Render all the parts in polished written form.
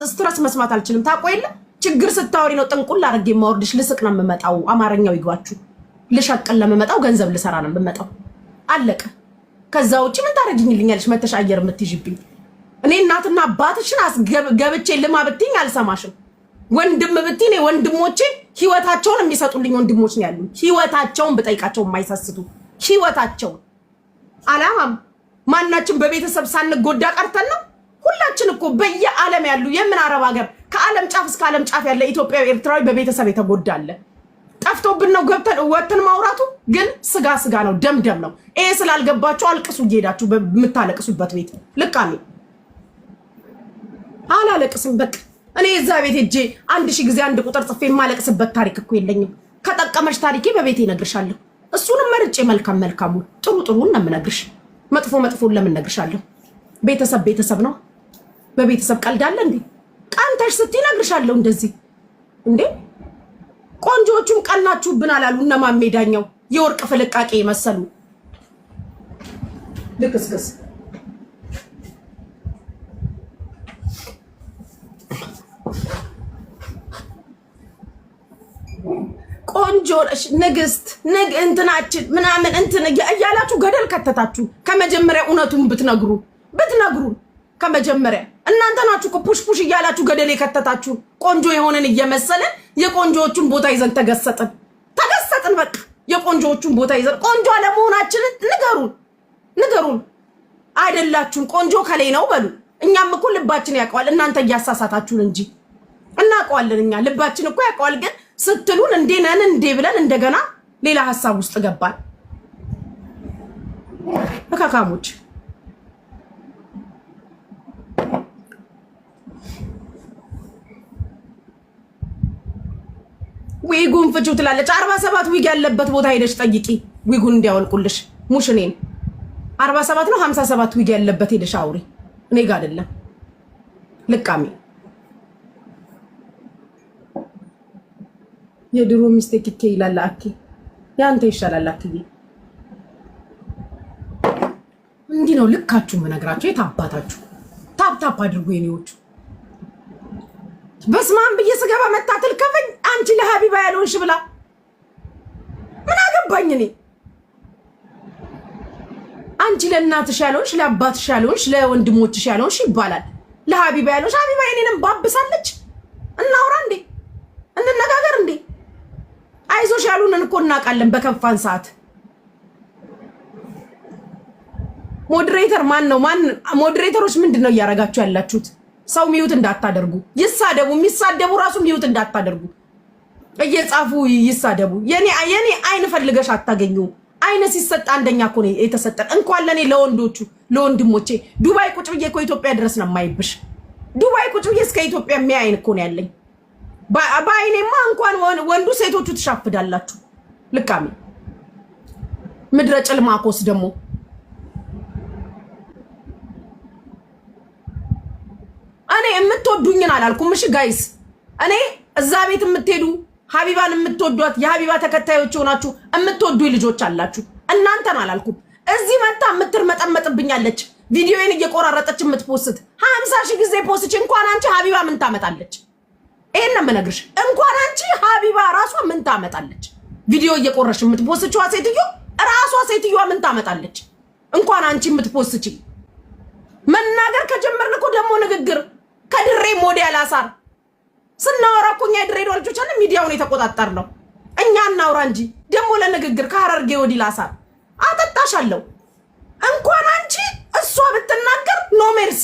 ስትረስ መስማት አልችልም ታቆይለ ችግር ስታወሪ ነው ጥንቁል አድርጌ ማወርድሽ ልስቅ ነው የምመጣው አማርኛው ይግባችሁ ልሸቅል ለምመጣው ገንዘብ ልሰራ ነው የምመጣው አለቀ ከዛ ውጪ ምን ታረግኝልኛለሽ መተሽ አየር የምትይዥብኝ እኔ እናትና አባትሽን አስገብቼ ልማብትኝ አልሰማሽም ወንድም ብትይ ነው ወንድሞቼ ህይወታቸውን የሚሰጡልኝ ወንድሞች ነው ያሉኝ ህይወታቸውን በጠይቃቸው የማይሰስቱ ህይወታቸው አላማም ማናችን በቤተሰብ ሳንጎዳ ቀርተን ነው ሁላችን እኮ በየዓለም ያሉ የምን አረብ ሀገር ከዓለም ጫፍ እስከ ዓለም ጫፍ ያለ ኢትዮጵያዊ ኤርትራዊ በቤተሰብ የተጎዳለ ጠፍቶብን ነው ገብተን ወጥተን ማውራቱ ግን ስጋ ነው ደምደም ነው ይሄ ስላልገባችሁ አልቅሱ እየሄዳችሁ በምታለቅሱበት ቤት ልቃሚ አላለቅስም በቃ እኔ እዛ ቤት ሄጄ 1000 ጊዜ አንድ ቁጥር ጽፌ ማለቅስበት ታሪክ እኮ የለኝም ከጠቀመሽ ታሪኬ በቤቴ እነግርሻለሁ እሱንም መርጬ መልካሙ ጥሩን ነው የምነግርሽ መጥፎን ለምን እነግርሻለሁ ቤተሰብ ነው በቤተሰብ ቀልዳለ እንዴ ቃንታሽ ስትይ እነግርሻለሁ እንደዚህ እንዴ ቆንጆቹም ቀናችሁብን አላሉ እነማን ሜዳኛው የወርቅ ፍልቃቄ መሰሉ ልክስክስ ቆንጆ ንግስት እንትናችን ምናምን እንትን ያያላችሁ ገደል ከተታችሁ ከመጀመሪያ እውነቱን ብትነግሩ ከመጀመሪያ እናንተ ናችሁ ፑሽ እያላችሁ ገደል የከተታችሁ ቆንጆ የሆነን እየመሰለን የቆንጆዎቹን ቦታ ይዘን ተገሰጥን በቃ የቆንጆዎቹን ቦታ ይዘን ቆንጆ አለመሆናችንን ንገሩን አይደላችሁም ቆንጆ ከላይ ነው በሉ እኛም እኮ ልባችን ያውቀዋል እናንተ እያሳሳታችሁን እንጂ እናውቀዋለን እኛ ልባችን እኮ ያውቀዋል ግን ስትሉን እንዴነን እንዴ ብለን እንደገና ሌላ ሐሳብ ውስጥ ገባን አካካሞች ዊጉን ፍቹ ትላለች 47 ዊግ ያለበት ቦታ ሄደሽ ጠይቂ ዊጉን እንዲያወልቁልሽ ሙሽኔን 47 ነው 57 ዊግ ያለበት ሄደሽ አውሪ እኔ ጋር አይደለም ልቃሚ የድሮ ሚስቴክ ይላል አኪ ያንተ ይሻላል አኪ እንዲ ነው ልካችሁ መነግራችሁ የታባታችሁ ታፕ አድርጉ የኔዎቹ በስማም በየስገባ መታተል ከፈኝ አንቺ ለሀቢባ ያለውሽ ብላ ምን አገባኝ እኔ አንቺ ለእናትሽ ያለውሽ ለአባትሽ ያለውሽ ለወንድሞችሽ ያለውሽ ይባላል ለሀቢባ ያለውሽ ሀቢባ የኔንም ባብሳለች እናውራ እንዴ እንነጋገር እንዴ አይዞሽ ያሉንን እኮ እናውቃለን በከፋን ሰዓት ሞዴሬተር ማን ነው ሞዴሬተሮች ምንድነው እያረጋችሁ ያላችሁት ሰው ሚዩት እንዳታደርጉ ይሳደቡ የሚሳደቡ ራሱ ሚዩት እንዳታደርጉ እየጻፉ ይሳደቡ የኔ አይን ፈልገሽ አታገኙ አይነ ሲሰጥ አንደኛ እኮ ነው የተሰጠን እንኳን ለኔ ለወንድሞቼ ዱባይ ቁጭ ብዬ እኮ ኢትዮጵያ ድረስ ነው የማይብሽ ዱባይ ቁጭ ብዬ እስከ ኢትዮጵያ የሚያይን እኮ ነው ያለኝ ባይኔማ እንኳን ወንዱ ሴቶቹ ትሻፍዳላችሁ ልቃሚ ምድረ ጭልማኮስ ደግሞ እኔ የምትወዱኝን አላልኩም እሺ ጋይስ እኔ እዛ ቤት የምትሄዱ ሀቢባን የምትወዷት የሀቢባ ተከታዮች ሆናችሁ የምትወዱኝ ልጆች አላችሁ እናንተን አላልኩም እዚህ መጣ የምትርመጠመጥብኛለች ቪዲዮዬን እየቆራረጠች የምትፖስት 50,000 ጊዜ ፖስች እንኳን አንቺ ሀቢባ ምን ታመጣለች ይሄን ነው የምነግርሽ እንኳን አንቺ ሀቢባ ራሷ ምን ታመጣለች ቪዲዮ እየቆረሽ የምትፖስችዋ ሴትዮ ራሷ ሴትዮዋ ምን ታመጣለች እንኳን አንቺ የምትፖስቺ መናገር ከጀመርን እኮ ደግሞ ንግግር ከድሬ ሞዴል አሳር ስናወራ እኮ እኛ የድሬ ልጆች አለ ሚዲያውን የተቆጣጠር ነው እኛ እናውራ እንጂ ደግሞ ለንግግር ከሐረርጌ ወዲህ ላሳር አጠጣሻለሁ እንኳን አንቺ እሷ ብትናገር ኖ ሜርሲ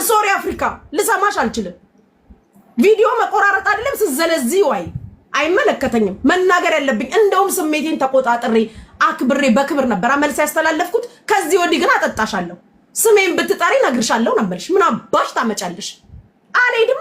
ሶሪ አፍሪካ ልሰማሽ አልችልም ቪዲዮ መቆራረጥ አይደለም ስዘለዚ ወይ አይመለከተኝም መናገር ያለብኝ እንደውም ስሜቴን ተቆጣጥሬ አክብሬ በክብር ነበር አመልስ ያስተላለፍኩት ከዚህ ወዲህ ግን አጠጣሻለሁ ስሜን ብትጠሪ ነግርሻለሁ ነበርሽ ምን አባሽ ታመጫለሽ አልሄድም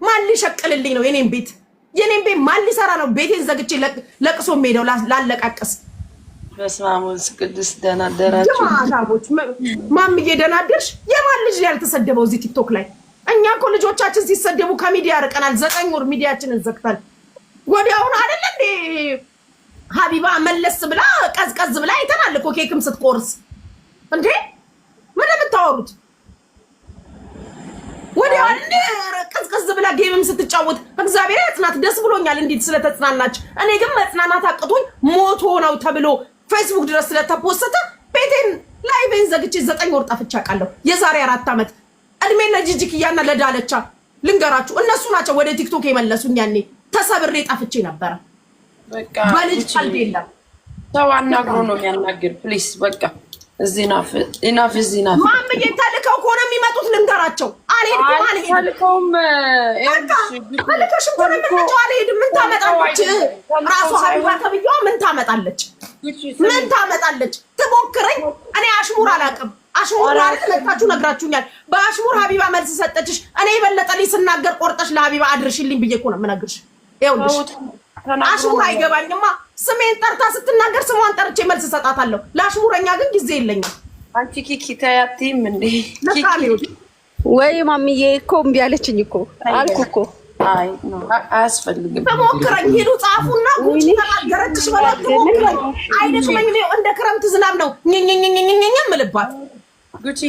ማን ሊሸቅልልኝ ነው የኔን ቤት ማን ሊሰራ ነው ቤቴን ዘግቼ ለቅሶ ሜዳው ላለቃቀስ በስማሙስ ቅዱስ ደናደራችሁ ማታቦች ማምዬ ደናደርሽ የማን ልጅ ያልተሰደበው እዚህ ቲክቶክ ላይ እኛ እኮ ልጆቻችን ሲሰደቡ ከሚዲያ ርቀናል 9 ወር ሚዲያችንን ዘግተን ወዲያውን አይደል እንዴ ሀቢባ መለስ ብላ ቀዝቀዝ ብላ አይተናል እኮ ኬክም ስትቆርስ እንዴ ምን የምታወሩት ወዲያው ቅዝቅዝ ብላ ጌምም ስትጫወት እግዚአብሔር ያጽናት። ደስ ብሎኛል እንዴት ስለተጽናናች። እኔ ግን መጽናናት አቅቶኝ ሞቶ ነው ተብሎ ፌስቡክ ድረስ ስለተፖሰተ ቤቴን ላይቬን ዘግቼ 9 ወር ጠፍቼ አውቃለሁ። የዛሬ 4 ዓመት እድሜ ለጂጂክያና ለዳለቻ ልንገራችሁ፣ እነሱ ናቸው ወደ ቲክቶክ የመለሱኝ። ያኔ ተሰብሬ ጠፍቼ ነበረ። በቃ በልጅ ቀልድ የለም። ሰው አናግሮ ነው የሚያናግር። ፕሊስ በቃ እዚህ ናፍ ኢናፍ እዚህ ናፍ ማምዬ ተልከው ከሆነ የሚመጡት ልንገራቸው። አልሄድኩም ተልከውም ተልከሽም ከሆነ የምንመጪው አልሄድም። ምን ታመጣለች ራሷ ሀቢባ ተብዬዋ? ምን ታመጣለች? ምን ታመጣለች? ትሞክረኝ። እኔ አሽሙር አላውቅም። አሽሙር ማለት ለታችሁ ነግራችሁኛል። በአሽሙር ሀቢባ መልስ ሰጠችሽ። እኔ የበለጠልኝ ስናገር ቆርጠሽ ለሀቢባ አድርሽልኝ ብዬ እኮ ነው የምነግርሽ። ይኸውልሽ አሽሙር አይገባኝማ። ስሜን ጠርታ ስትናገር ስሟን ጠርቼ መልስ ሰጣታለሁ። ለአሽሙረኛ ግን ጊዜ የለኝም። አንቺ ኪኪ ታያቲም እንዴ ወይ ማሚዬ እኮ እምቢ አለችኝ እኮ አልኩ እኮ። አይ ነው አያስፈልግም። ተሞክረኝ ሄዱ ጻፉና ጉቺ ተናገረችሽ በላት። ተሞክረኝ አይደክመኝ ነው። እንደ ክረምት ዝናብ ነው ኝኝኝኝኝኝ ምልባት።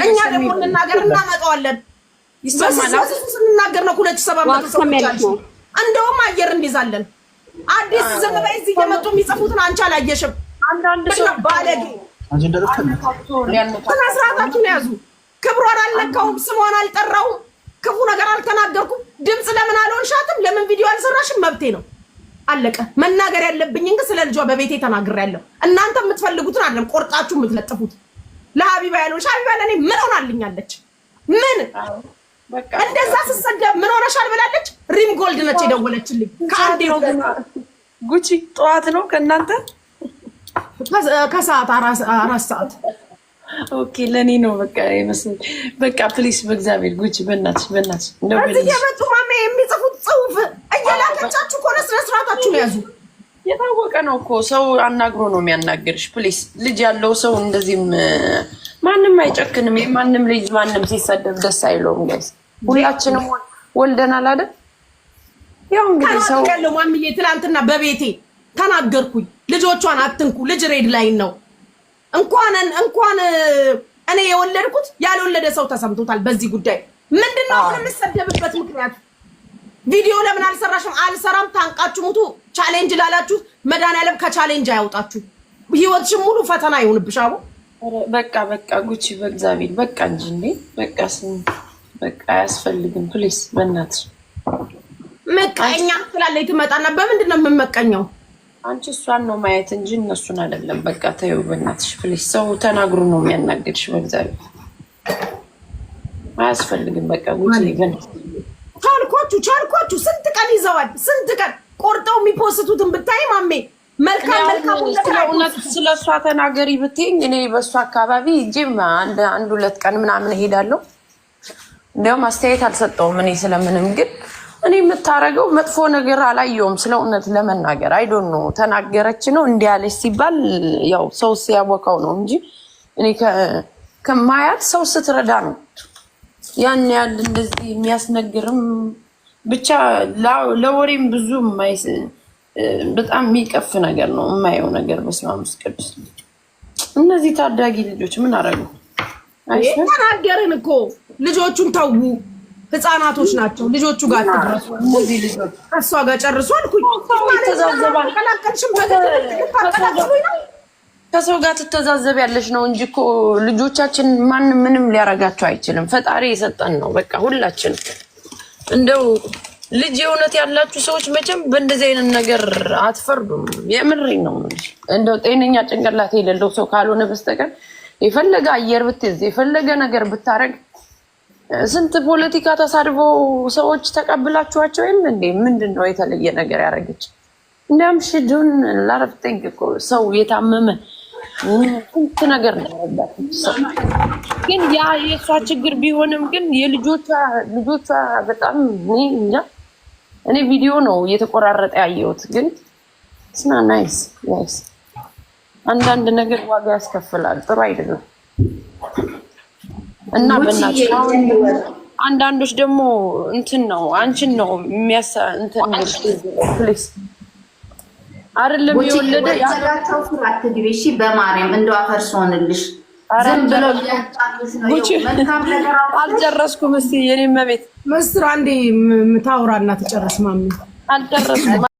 እኛ ደግሞ እንናገር እናመጣዋለን። ይሰማል ስንናገር ነው 2700 ሰው። እንደውም አየር እንይዛለን። አዲስ ዝም በይ። እዚህ እየመጡ የሚጽፉትን አንቺ አላየሽም። አንዳንድ ሰው ባለጌ ስነስርዓታችሁን ያዙ። ክብሯን አልነካሁም፣ ስሟን አልጠራሁም፣ ክፉ ነገር አልተናገርኩም። ድምፅ ለምን አልሆንሻትም? ለምን ቪዲዮ አልሰራሽም? መብቴ ነው። አለቀ። መናገር ያለብኝን ግን ስለ ልጇ በቤቴ ተናግሬያለሁ። እናንተ የምትፈልጉትን አይደለም ቆርጣችሁ የምትለጥፉት። ለሀቢባ ያልሆንሽ ሀቢባ ለእኔ ምን ሆናልኛለች? ምን እንደዛ ስሰደብ ምን ሆነሻል ብላለች። ሪም ጎልድ ነች የደወለችልኝ ከአንዴ ጉቺ ጠዋት ነው ከእናንተ ከሰዓት 4 ሰዓት። ኦኬ ለኔ ነው በቃ ይመስል በቃ ፕሊስ በእግዚአብሔር ጉቺ በእናትሽ እንደው እዚህ የመጡ ማሜ የሚጽፉት ጽሁፍ እየላከቻችሁ እኮ ነው። ስነ ስርዓታችሁን ያዙ። የታወቀ ነው እኮ ሰው አናግሮ ነው የሚያናገርሽ። ፕሊስ ልጅ ያለው ሰው እንደዚህም ማንም አይጨክንም። የማንም ልጅ ማንም ሲሰደብ ደስ አይለውም። ጋይስ ሁላችንም ወልደናል አይደል? ያው እንግዲህ ሰው ያለው ማምዬ ትላንትና በቤቴ ተናገርኩኝ። ልጆቿን አትንኩ። ልጅ ሬድ ላይን ነው። እንኳን እኔ የወለድኩት ያልወለደ ሰው ተሰምቶታል በዚህ ጉዳይ። ምንድነው የምትሰደብበት ምክንያት? ቪዲዮ ለምን አልሰራሽም? አልሰራም። ታንቃችሁ ሙቱ። ቻሌንጅ ላላችሁ መድኃኒዓለም ከቻሌንጅ አያውጣችሁ። ህይወትሽን ሙሉ ፈተና ይሁንብሽ። አቦ በቃ ጉቺ በእግዚአብሔር በቃ እንጂ እንዴ በቃ አያስፈልግም። ፕሊስ በእናትሽ መቀኛ ስላለኝ ትመጣና በምንድን ነው የምመቀኘው? አንቺ እሷን ነው ማየት እንጂ እነሱን አይደለም። በቃ ተይው በእናትሽ ፕሊስ። ሰው ተናግሮ ነው የሚያናግርሽ። በእግዚአብሔር አያስፈልግም። በቃ ጉቺ ቻልኳችሁ። ስንት ቀን ይዘዋል? ስንት ቀን ቆርጠው የሚፖስቱትን ብታይ ማሜ መልካም ስለሷ ተናገሪ ብትይኝ እኔ በሷ አካባቢ እጂም አንድ 2 ቀን ምናምን እሄዳለሁ። እንደውም አስተያየት አልሰጠውም እኔ ስለምንም። ግን እኔ የምታረገው መጥፎ ነገር አላየውም። ስለ እውነት ለመናገር አይ ዶንት ኖ ተናገረች ነው እንዲህ ያለች ሲባል ያው ሰው ሲያወቀው ነው እንጂ እኔ ከማያት ሰው ስትረዳ ነው ያን ያህል እንደዚህ የሚያስነግርም ብቻ ለወሬም ብዙ በጣም የሚቀፍ ነገር ነው የማየው ነገር። በስመ አብ ቅዱስ። እነዚህ ታዳጊ ልጆች ምን አረጉ? ተናገርን እኮ ልጆቹን ተዉ። ህፃናቶች ናቸው። ልጆቹ ጋር ተደረሱ። እነዚህ ልጆች ከሷ ጋር ጨርሱ አልኩኝ። ከሰው ጋር ትተዛዘብ ያለሽ ነው እንጂ እኮ ልጆቻችን ማንም ምንም ሊያረጋቸው አይችልም። ፈጣሪ የሰጠን ነው በቃ ሁላችን። እንደው ልጅ የእውነት ያላችሁ ሰዎች መቼም በእንደዚህ አይነት ነገር አትፈርዱም። የምሬን ነው። እንደው ጤነኛ ጭንቅላት የሌለው ሰው ካልሆነ በስተቀር የፈለገ አየር ብትይዝ የፈለገ ነገር ብታረግ ስንት ፖለቲካ ተሳድቦ ሰዎች ተቀብላችኋቸው የለ እንዴ? ምንድነው የተለየ ነገር ያደረገች? እንደም ሽዱን ላረፍተኝ እኮ ሰው የታመመ ስንት ነገር ነው ያደረጋት። ግን ያ የሷ ችግር ቢሆንም ግን የልጆቿ በጣም እንጃ። እኔ ቪዲዮ ነው እየተቆራረጠ ያየሁት። ግን ስና ናይስ አንዳንድ ነገር ዋጋ ያስከፍላል። ጥሩ አይደለም። እና በእናትሽ አንዳንዶች ደግሞ እንትን ነው አንቺን ነው እንትን ፕሊስ አይደለም የወለደ ያላቸው ፍራት ዲቪሺ በማርያም እንደው አፈርስ ሆነልሽ። ዝም ብለው ያጫሉሽ ነው። መልካም ነገር አልጨረስኩም። እስቲ የኔ መቤት መስራ አንዴ ታውራና ትጨርስ ማሚ አልጨረስኩም